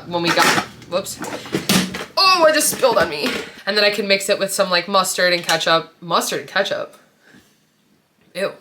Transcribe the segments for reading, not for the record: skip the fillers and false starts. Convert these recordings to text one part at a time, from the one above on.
when we got, whoops. Oh, I just spilled on me. And then I can mix it with some like mustard and ketchup. Mustard and ketchup? Ew.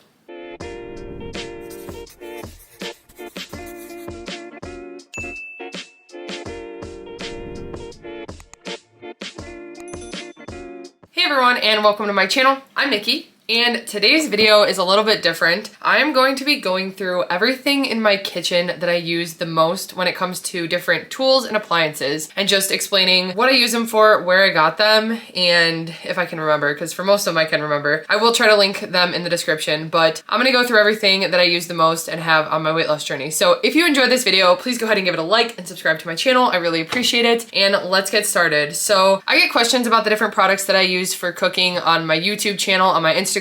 Hey everyone, and welcome to my channel. I'm Nikki. And today's video is a little bit different. I'm going to be going through everything in my kitchen that I use the most when it comes to different tools and appliances, and just explaining what I use them for, where I got them, and if I can remember, because for most of them I can remember. I will try to link them in the description, but I'm gonna go through everything that I use the most and have on my weight loss journey. So if you enjoyed this video, please go ahead and give it a like and subscribe to my channel. I really appreciate it. And let's get started. So I get questions about the different products that I use for cooking on my YouTube channel, on my Instagram,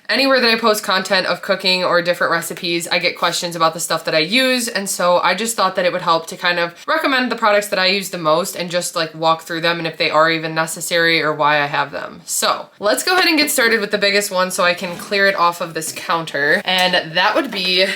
anywhere that I post content of cooking or different recipes. I get questions about the stuff that I use, and so I just thought that it would help to kind of recommend the products that I use the most and just like walk through them and if they are even necessary or why I have them. So let's go ahead and get started with the biggest one so I can clear it off of this counter, and that would be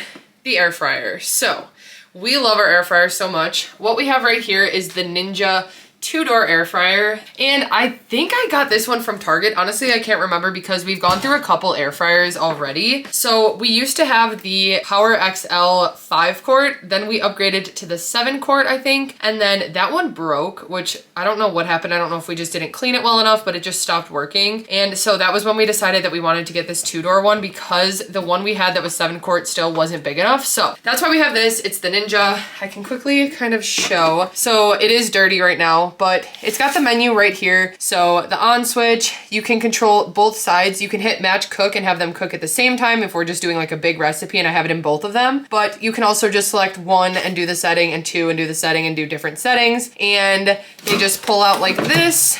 the air fryer. So we love our air fryer so much. What we have right here is the Ninja 2-door air fryer, and I think I got this one from Target. Honestly, I can't remember because we've gone through a couple air fryers already. So we used to have the Power XL 5-quart, then we upgraded to the 7-quart, I think, and then that one broke, which I don't know what happened. I don't know if we just didn't clean it well enough, but it just stopped working. And so that was when we decided that we wanted to get this 2-door one because the one we had that was 7-quart still wasn't big enough. So that's why we have this. It's the Ninja. I can quickly kind of show. So it is dirty right now, but it's got the menu right here. So the on switch, you can control both sides. You can hit match cook and have them cook at the same time if we're just doing like a big recipe and I have it in both of them. But you can also just select 1 and do the setting, and 2 and do the setting, and do different settings. And they just pull out like this.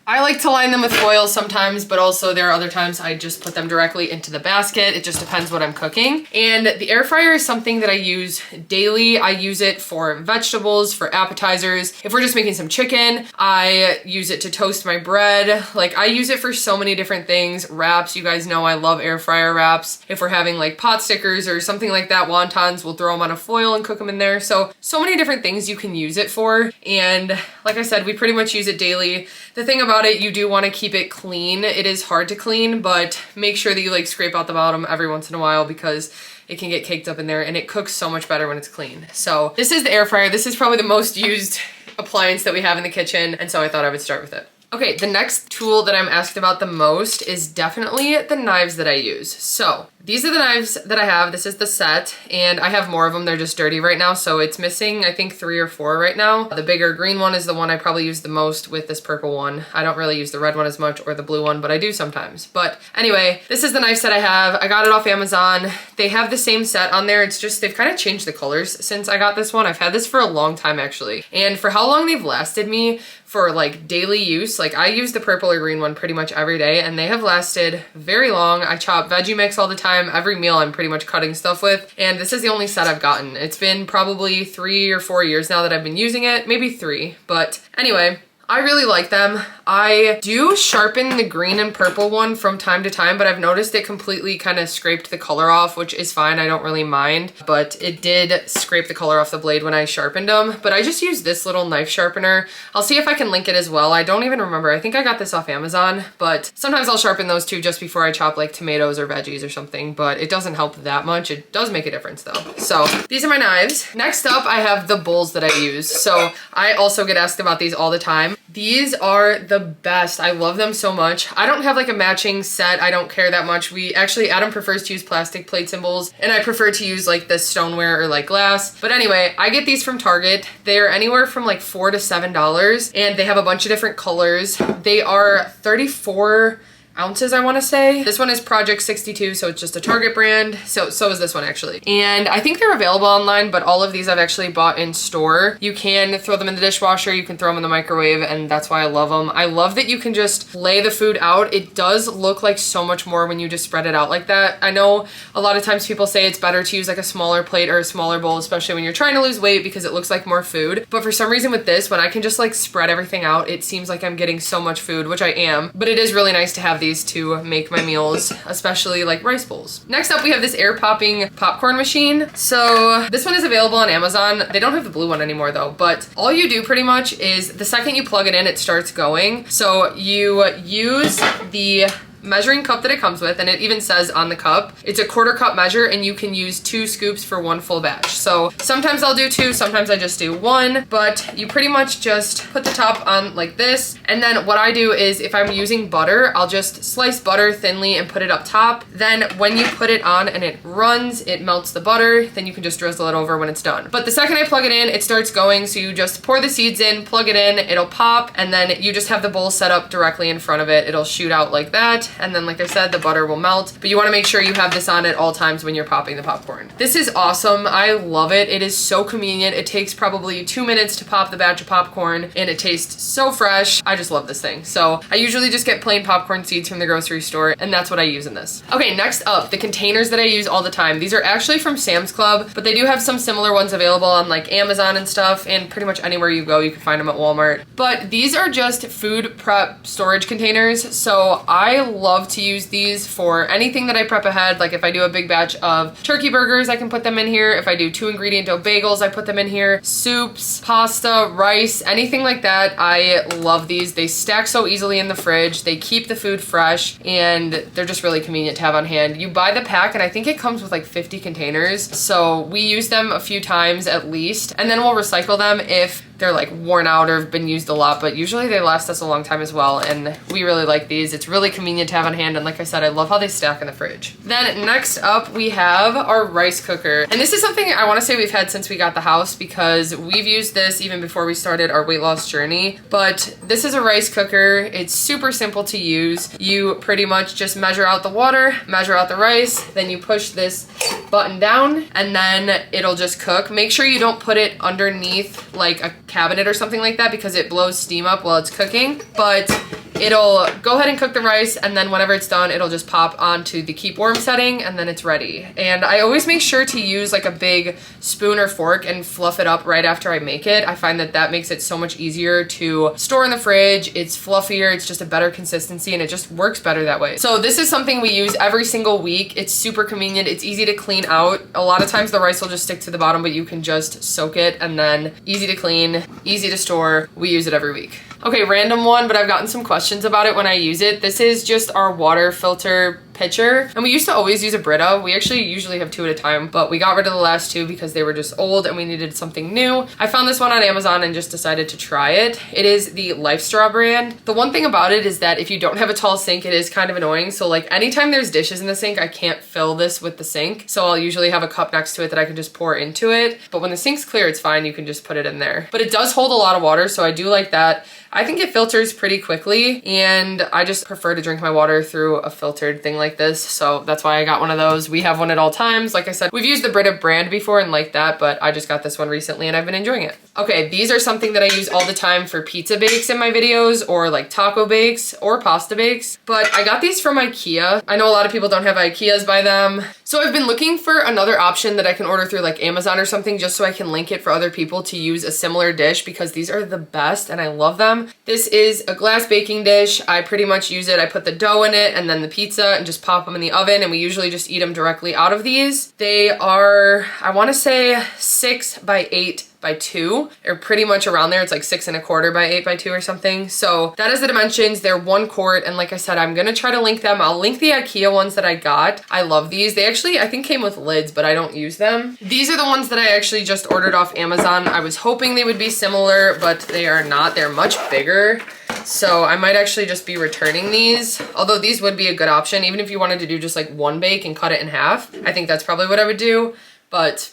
I like to line them with foil sometimes, but also there are other times I just put them directly into the basket. It just depends what I'm cooking. And the air fryer is something that I use daily. I use it for vegetables, for appetizers. If we're just making some chicken, I use it to toast my bread. Like, I use it for so many different things. Wraps, you guys know I love air fryer wraps. If we're having like pot stickers or something like that, wontons, we'll throw them on a foil and cook them in there. So many different things you can use it for. And like I said, we pretty much use it daily. The thing about it, you do want to keep it clean. It is hard to clean, but make sure that you like scrape out the bottom every once in a while because it can get caked up in there, and it cooks so much better when it's clean. So this is the air fryer. This is probably the most used appliance that we have in the kitchen, and so I thought I would start with it. Okay, the next tool that I'm asked about the most is definitely the knives that I use. So these are the knives that I have. This is the set, and I have more of them. They're just dirty right now, so it's missing, I think, 3 or 4 right now. The bigger green one is the one I probably use the most with this purple one. I don't really use the red one as much or the blue one, but I do sometimes. But anyway, this is the knife set I have. I got it off Amazon. They have the same set on there. It's just they've kind of changed the colors since I got this one. I've had this for a long time, actually. And for how long they've lasted me for like daily use, like I use the purple or green one pretty much every day, and they have lasted very long. I chop veggie mix all the time. Every meal I'm pretty much cutting stuff with, and this is the only set I've gotten. It's been probably 3 or 4 years now that I've been using it, maybe 3, but anyway, I really like them. I do sharpen the green and purple one from time to time, but I've noticed it completely kind of scraped the color off, which is fine. I don't really mind, but it did scrape the color off the blade when I sharpened them. But I just use this little knife sharpener. I'll see if I can link it as well. I don't even remember. I think I got this off Amazon, but sometimes I'll sharpen those too just before I chop like tomatoes or veggies or something, but it doesn't help that much. It does make a difference though. So these are my knives. Next up, I have the bowls that I use. So I also get asked about these all the time. These are the best. I love them so much. I don't have like a matching set. I don't care that much. Adam prefers to use plastic plates and bowls, and I prefer to use like this stoneware or like glass. But anyway, I get these from Target. They're anywhere from like $4 to $7, and they have a bunch of different colors. They are 34 ounces, I want to say. This one is Project 62, so it's just a Target brand. So is this one actually. And I think they're available online, but all of these I've actually bought in store. You can throw them in the dishwasher, you can throw them in the microwave, and that's why I love them. I love that you can just lay the food out. It does look like so much more when you just spread it out like that. I know a lot of times people say it's better to use like a smaller plate or a smaller bowl, especially when you're trying to lose weight because it looks like more food. But for some reason with this, when I can just like spread everything out, it seems like I'm getting so much food, which I am. But it is really nice to have these to make my meals, especially like rice bowls. Next up, we have this air popping popcorn machine. So this one is available on Amazon. They don't have the blue one anymore though, but all you do pretty much is the second you plug it in, it starts going. So you use the measuring cup that it comes with, and it even says on the cup, it's a 1/4 cup measure, and you can use 2 scoops for 1 full batch. So sometimes I'll do 2, sometimes I just do 1, but you pretty much just put the top on like this. And then what I do is if I'm using butter, I'll just slice butter thinly and put it up top. Then when you put it on and it runs, it melts the butter, then you can just drizzle it over when it's done. But the second I plug it in, it starts going. So you just pour the seeds in, plug it in, it'll pop, and then you just have the bowl set up directly in front of it. It'll shoot out like that. And then like I said, the butter will melt, but you want to make sure you have this on at all times when you're popping the popcorn. This is awesome. I love it. It is so convenient. It takes probably 2 minutes to pop the batch of popcorn, and it tastes so fresh. I just love this thing. So I usually just get plain popcorn seeds from the grocery store, and that's what I use in this. Okay, next up, the containers that I use all the time. These are actually from Sam's Club, but they do have some similar ones available on like Amazon and stuff, and pretty much anywhere you go, you can find them at Walmart. But these are just food prep storage containers. So I love to use these for anything that I prep ahead. Like if I do a big batch of turkey burgers, I can put them in here. If I do 2 ingredient dough bagels, I put them in here. Soups, pasta, rice, anything like that. I love these. They stack so easily in the fridge. They keep the food fresh, and they're just really convenient to have on hand. You buy the pack, and I think it comes with like 50 containers. So we use them a few times at least, and then we'll recycle them if they're like worn out or have been used a lot, but usually they last us a long time as well, and we really like these. It's really convenient to have on hand, and like I said, I love how they stack in the fridge. Then next up, we have our rice cooker, and this is something I want to say we've had since we got the house, because we've used this even before we started our weight loss journey. But this is a rice cooker. It's super simple to use. You pretty much just measure out the water, measure out the rice, then you push this button down, and then it'll just cook. Make sure you don't put it underneath like a cabinet or something like that, because it blows steam up while it's cooking. But it'll go ahead and cook the rice, and then whenever it's done, it'll just pop onto the keep warm setting, and then it's ready. And I always make sure to use like a big spoon or fork and fluff it up right after I make it. I find that that makes it so much easier to store in the fridge. It's fluffier, it's just a better consistency, and it just works better that way. So this is something we use every single week. It's super convenient. It's easy to clean out. A lot of times the rice will just stick to the bottom, but you can just soak it, and then easy to clean, easy to store. We use it every week. Okay, random one, but I've gotten some questions about it when I use it. This is just our water filter pitcher, and we used to always use a Brita. We actually usually have 2 at a time, but we got rid of the last 2 because they were just old and we needed something new. I found this one on Amazon and just decided to try it. It is the LifeStraw brand. The one thing about it is that if you don't have a tall sink, it is kind of annoying. So like anytime there's dishes in the sink, I can't fill this with the sink. So I'll usually have a cup next to it that I can just pour into it. But when the sink's clear, it's fine. You can just put it in there. But it does hold a lot of water, so I do like that. I think it filters pretty quickly, and I just prefer to drink my water through a filtered thing like this, so that's why I got one of those. We have one at all times. Like I said, we've used the Brita brand before and like that, but I just got this one recently and I've been enjoying it. Okay, these are something that I use all the time for pizza bakes in my videos, or like taco bakes or pasta bakes, but I got these from IKEA. I know a lot of people don't have IKEAs by them, so I've been looking for another option that I can order through like Amazon or something, just so I can link it for other people to use a similar dish, because these are the best and I love them. This is a glass baking dish. I pretty much use it. I put the dough in it and then the pizza and just pop them in the oven, and we usually just eat them directly out of these. They are, I want to say 6 by 8 by 2, or pretty much around there. It's like 6 1/4 by 8 by 2 or something. So that is the dimensions. They're 1 quart, and like I said, I'm gonna try to link them. I'll link the IKEA ones that I got. I love these. They actually, I think, came with lids, but I don't use them. These are the ones that I actually just ordered off Amazon. I was hoping they would be similar, but they are not. They're much bigger. So I might actually just be returning these, although these would be a good option, even if you wanted to do just like 1 bake and cut it in half. I think that's probably what I would do, but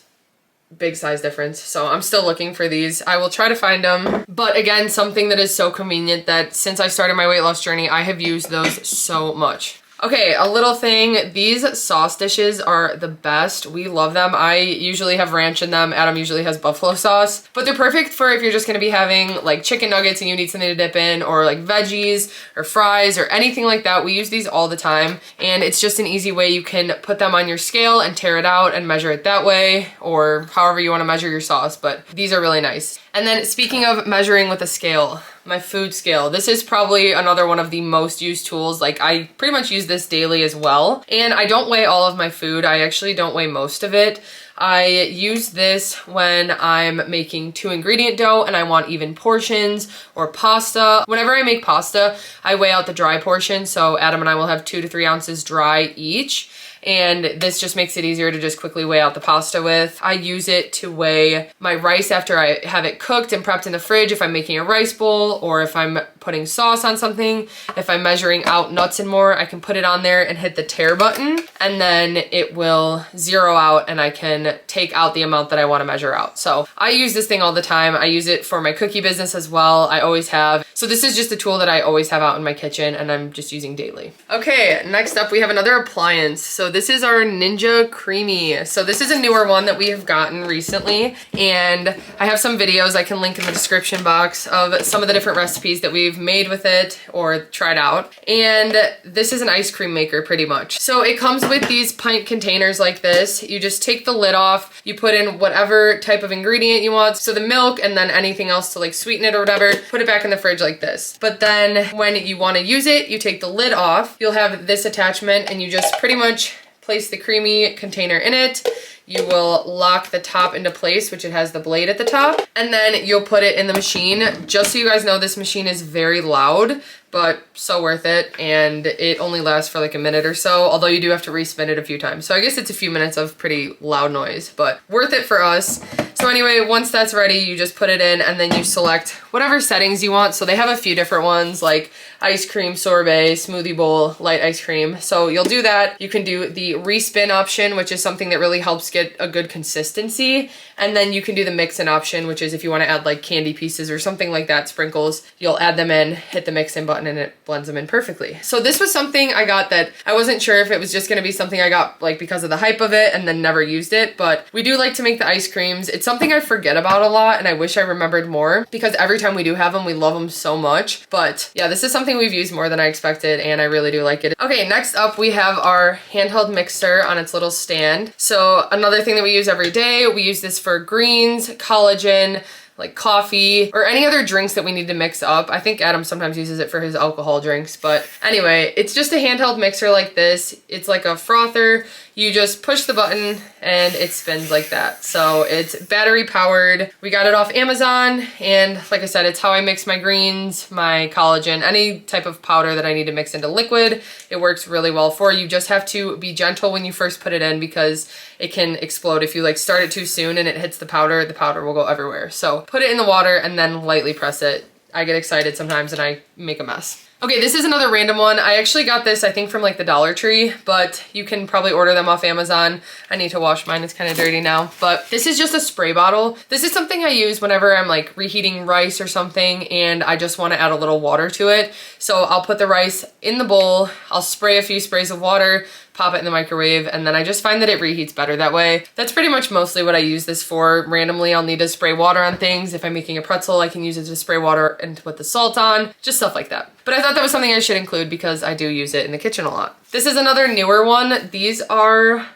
big size difference. So I'm still looking for these. I will try to find them. But again, something that is so convenient that since I started my weight loss journey, I have used those so much. Okay, a little thing, these sauce dishes are the best. We love them. I usually have ranch in them. Adam usually has buffalo sauce, but they're perfect for if you're just gonna be having like chicken nuggets and you need something to dip in, or like veggies or fries or anything like that. We use these all the time, and it's just an easy way you can put them on your scale and tear it out and measure it that way, or however you wanna measure your sauce, but these are really nice. And then speaking of measuring with a scale, my food scale. This is probably another one of the most used tools. Like I pretty much use this daily as well. And I don't weigh all of my food. I actually don't weigh most of it. I use this when I'm making 2-ingredient dough and I want even portions, or pasta. Whenever I make pasta, I weigh out the dry portion. So Adam and I will have 2 to 3 ounces dry each. And this just makes it easier to just quickly weigh out the pasta with. I use it to weigh my rice after I have it cooked and prepped in the fridge if I'm making a rice bowl, or if I'm putting sauce on something. If I'm measuring out nuts and more, I can put it on there and hit the tare button, and then it will zero out and I can take out the amount that I want to measure out. So I use this thing all the time. I use it for my cookie business as well. I always have. So this is just a tool that I always have out in my kitchen and I'm just using daily. Okay, next up we have another appliance. So this is our Ninja Creamy. So this is a newer one that we have gotten recently, and I have some videos I can link in the description box of some of the different recipes that we've made with it or tried out. And this is an ice cream maker pretty much. So it comes with these pint containers like this. You just take the lid off, you put in whatever type of ingredient you want, so the milk and then anything else to like sweeten it or whatever, put it back in the fridge like this. But then when you want to use it, you take the lid off, you'll have this attachment and you just pretty much place the creamy container in it. You will lock the top into place, which it has the blade at the top, and then you'll put it in the machine. Just so you guys know, this machine is very loud, but so worth it, and it only lasts for like a minute or so, although you do have to respin it a few times. So I guess it's a few minutes of pretty loud noise, but worth it for us. So anyway, once that's ready, you just put it in and then you select whatever settings you want. So they have a few different ones like ice cream, sorbet, smoothie bowl, light ice cream. So you'll do that. You can do the respin option, which is something that really helps get a good consistency. And then you can do the mix in option, which is if you want to add like candy pieces or something like that, sprinkles, you'll add them in, hit the mix in button, and it blends them in perfectly. So this was something I got that I wasn't sure if it was just going to be something I got like because of the hype of it and then never used it, but we do like to make the ice creams. It's something I forget about a lot and I wish I remembered more, because every time we do have them, we love them so much. But yeah, this is something we've used more than I expected and I really do like it. Okay, next up we have our handheld mixer on its little stand. So another thing that we use every day, we use this for greens, collagen, like coffee, or any other drinks that we need to mix up. I think Adam sometimes uses it for his alcohol drinks, but anyway, it's just a handheld mixer like this. It's like a frother. You just push the button and it spins like that. So it's battery powered. We got it off Amazon, and like I said, it's how I mix my greens, my collagen, any type of powder that I need to mix into liquid. It works really well for you. Just have to be gentle when you first put it in, because it can explode. If you like start it too soon and it hits the powder will go everywhere. So put it in the water and then lightly press it. I get excited sometimes and I make a mess. Okay, this is another random one. I actually got this, I think, from like the Dollar Tree, but you can probably order them off Amazon. I need to wash mine, it's kind of dirty now. But this is just a spray bottle. This is something I use whenever I'm like reheating rice or something and I just want to add a little water to it. So I'll put the rice in the bowl, I'll spray a few sprays of water, pop it in the microwave, and then I just find that it reheats better that way. That's pretty much mostly what I use this for. Randomly, I'll need to spray water on things. If I'm making a pretzel, I can use it to spray water and to put the salt on, just stuff like that. But I thought that was something I should include because I do use it in the kitchen a lot. This is another newer one. These are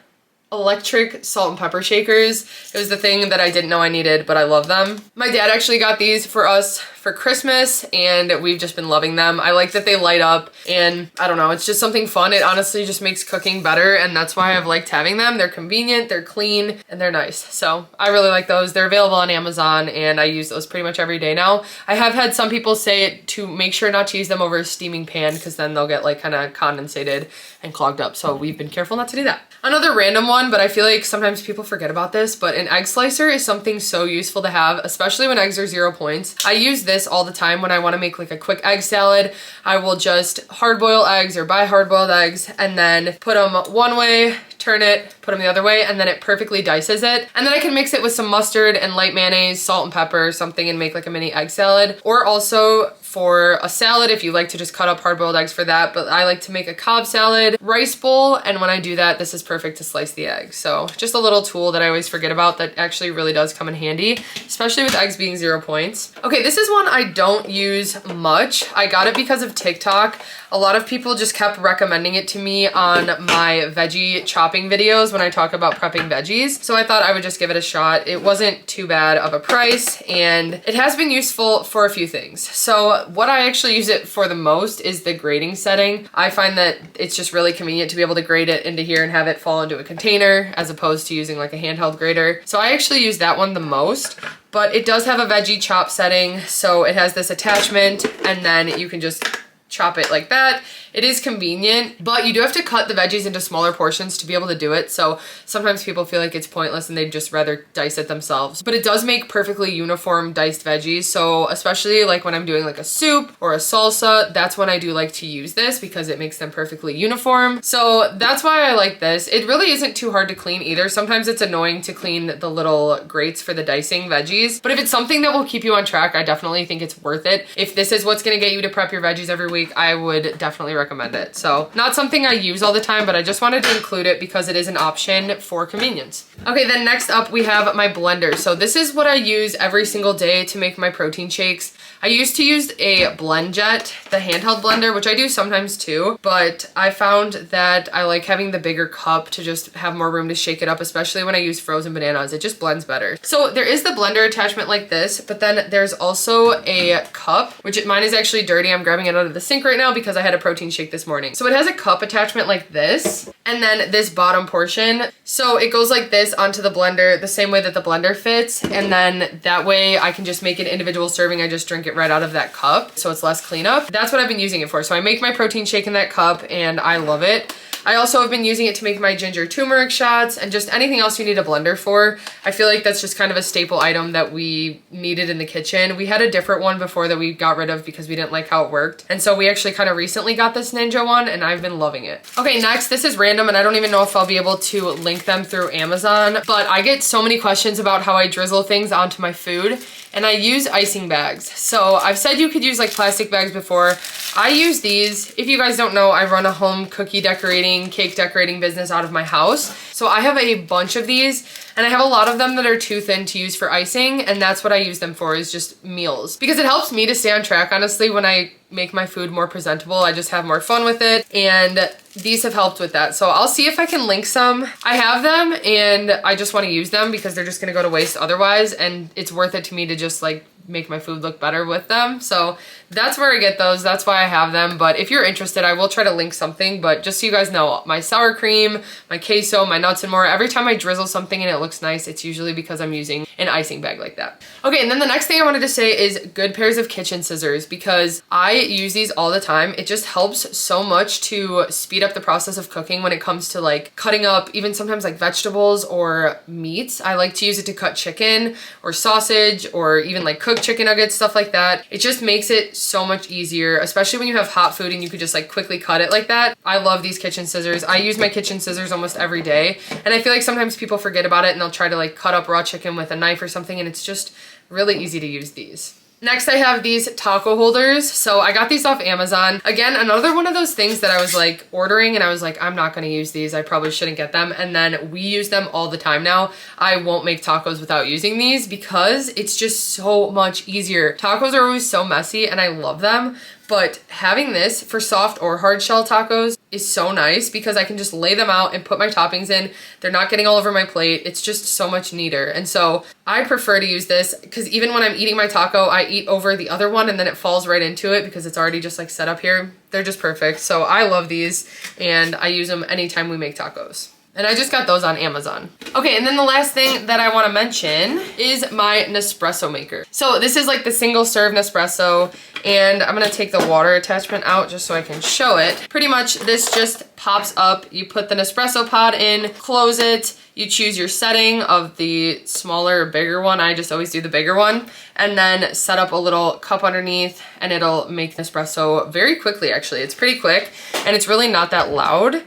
electric salt and pepper shakers. It was the thing that I didn't know I needed, but I love them. My dad actually got these for us for Christmas and we've just been loving them. I like that they light up and I don't know, it's just something fun. It honestly just makes cooking better and that's why I've liked having them. They're convenient, they're clean, and they're nice. So I really like those. They're available on Amazon and I use those pretty much every day now. I have had some people say to make sure not to use them over a steaming pan because then they'll get like kind of condensated and clogged up. So we've been careful not to do that. Another random one, but I feel like sometimes people forget about this, but an egg slicer is something so useful to have, especially when eggs are 0 points. I use this all the time when I want to make like a quick egg salad. I will just hard boil eggs or buy hard boiled eggs and then put them one way, turn it, put them the other way, and then it perfectly dices it. And then I can mix it with some mustard and light mayonnaise, salt and pepper, something, and make like a mini egg salad. Or also for a salad if you like to just cut up hard-boiled eggs for that, but I like to make a Cobb salad, rice bowl, and when I do that, this is perfect to slice the egg. So just a little tool that I always forget about that actually really does come in handy, especially with eggs being 0 points. Okay, this is one I don't use much. I got it because of TikTok. A lot of people just kept recommending it to me on my veggie chopping videos when I talk about prepping veggies. So I thought I would just give it a shot. It wasn't too bad of a price and it has been useful for a few things. So what I actually use it for the most is the grating setting. I find that it's just really convenient to be able to grate it into here and have it fall into a container as opposed to using like a handheld grater. So I actually use that one the most. But it does have a veggie chop setting, so it has this attachment and then you can just chop it like that. It is convenient, but you do have to cut the veggies into smaller portions to be able to do it. So sometimes people feel like it's pointless and they'd just rather dice it themselves. But it does make perfectly uniform diced veggies. So especially like when I'm doing like a soup or a salsa, that's when I do like to use this because it makes them perfectly uniform. So that's why I like this. It really isn't too hard to clean either. Sometimes it's annoying to clean the little grates for the dicing veggies, but if it's something that will keep you on track, I definitely think it's worth it. If this is what's gonna get you to prep your veggies every week, I would definitely recommend it. So not something I use all the time, but I just wanted to include it because it is an option for convenience. Okay, then next up we have my blender. So this is what I use every single day to make my protein shakes. I used to use a BlendJet, the handheld blender, which I do sometimes too, but I found that I like having the bigger cup to just have more room to shake it up, especially when I use frozen bananas. It just blends better. So there is the blender attachment like this, but then there's also a cup, which mine is actually dirty. I'm grabbing it out of the sink right now because I had a protein shake this morning. So it has a cup attachment like this, and then this bottom portion. So it goes like this onto the blender, the same way that the blender fits, and then that way I can just make an individual serving. I just drink it right out of that cup, so it's less cleanup. That's what I've been using it for. So I make my protein shake in that cup, and I love it. I also have been using it to make my ginger turmeric shots and just anything else you need a blender for. I feel like that's just kind of a staple item that we needed in the kitchen. We had a different one before that we got rid of because we didn't like how it worked. And so we actually kind of recently got this Ninja one and I've been loving it. Okay, next, this is random and I don't even know if I'll be able to link them through Amazon, but I get so many questions about how I drizzle things onto my food, and I use icing bags. So I've said you could use like plastic bags before. I use these. If you guys don't know, I run a home cookie decorating, cake decorating business out of my house. So I have a bunch of these and I have a lot of them that are too thin to use for icing, and that's what I use them for, is just meals. Because it helps me to stay on track, honestly, when I make my food more presentable. I just have more fun with it, and these have helped with that. So I'll see if I can link some. I have them and I just want to use them because they're just gonna go to waste otherwise, and it's worth it to me to just like make my food look better with them. So that's where I get those. That's why I have them. But if you're interested, I will try to link something. But just so you guys know, my sour cream, my queso, my nuts and more, every time I drizzle something and it looks nice, it's usually because I'm using an icing bag like that. Okay, and then the next thing I wanted to say is good pairs of kitchen scissors, because I use these all the time. It just helps so much to speed up the process of cooking when it comes to like cutting up even sometimes like vegetables or meats. I like to use it to cut chicken or sausage or even like cook chicken nuggets, stuff like that. It just makes it so much easier, especially when you have hot food and you could just like quickly cut it like that. I love these kitchen scissors. I use my kitchen scissors almost every day, and I feel like sometimes people forget about it and they'll try to like cut up raw chicken with a knife or something, and it's just really easy to use these. Next, I have these taco holders. So I got these off Amazon. Again, another one of those things that I was like ordering and I was like, I'm not gonna use these. I probably shouldn't get them. And then we use them all the time now. I won't make tacos without using these because it's just so much easier. Tacos are always so messy and I love them. But having this for soft or hard shell tacos is so nice because I can just lay them out and put my toppings in. They're not getting all over my plate. It's just so much neater. And so I prefer to use this because even when I'm eating my taco, I eat over the other one and then it falls right into it because it's already just like set up here. They're just perfect. So I love these and I use them anytime we make tacos. And I just got those on Amazon. Okay, and then the last thing that I want to mention is my Nespresso Maker. So this is like the single serve Nespresso, and I'm gonna take the water attachment out just so I can show it. Pretty much this just pops up. You put the Nespresso pod in, close it, you choose your setting of the smaller or bigger one. I just always do the bigger one, and then set up a little cup underneath and it'll make Nespresso very quickly. Actually, it's pretty quick and it's really not that loud.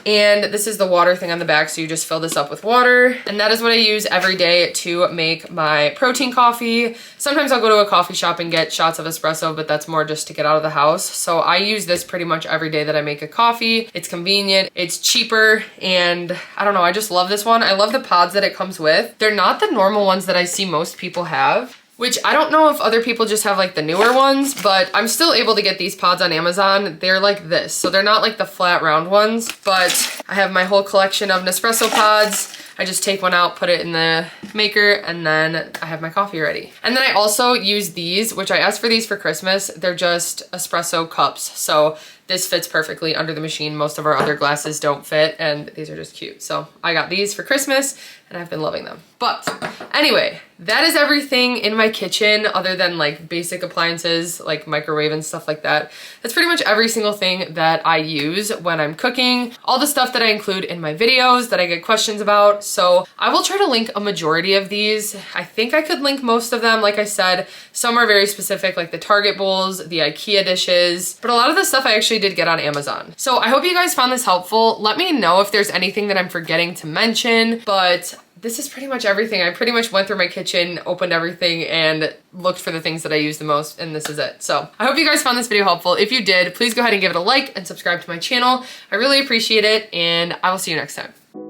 And this is the water thing on the back, so you just fill this up with water. And that is what I use every day to make my protein coffee. Sometimes I'll go to a coffee shop and get shots of espresso, but that's more just to get out of the house. So I use this pretty much every day that I make a coffee. It's convenient, it's cheaper, and I don't know, I just love this one. I love the pods that it comes with. They're not the normal ones that I see most people have, which I don't know if other people just have like the newer ones, but I'm still able to get these pods on Amazon. They're like this. So they're not like the flat round ones, but I have my whole collection of Nespresso Pods. I just take one out, put it in the maker, and then I have my coffee ready. And then I also use these, which I asked for these for Christmas. They're just espresso cups. So this fits perfectly under the machine. Most of our other glasses don't fit, and these are just cute. So I got these for Christmas, and I've been loving them. But anyway, that is everything in my kitchen other than like basic appliances like microwave and stuff like that. That's pretty much every single thing that I use when I'm cooking. All the stuff that I include in my videos that I get questions about. So I will try to link a majority of these. I think I could link most of them. Like I said, some are very specific, like the Target bowls, the IKEA dishes, but a lot of the stuff I actually did get on Amazon. So I hope you guys found this helpful. Let me know if there's anything that I'm forgetting to mention, but this is pretty much everything. I pretty much went through my kitchen, opened everything, and looked for the things that I use the most, and this is it. So I hope you guys found this video helpful. If you did, please go ahead and give it a like and subscribe to my channel. I really appreciate it, and I will see you next time.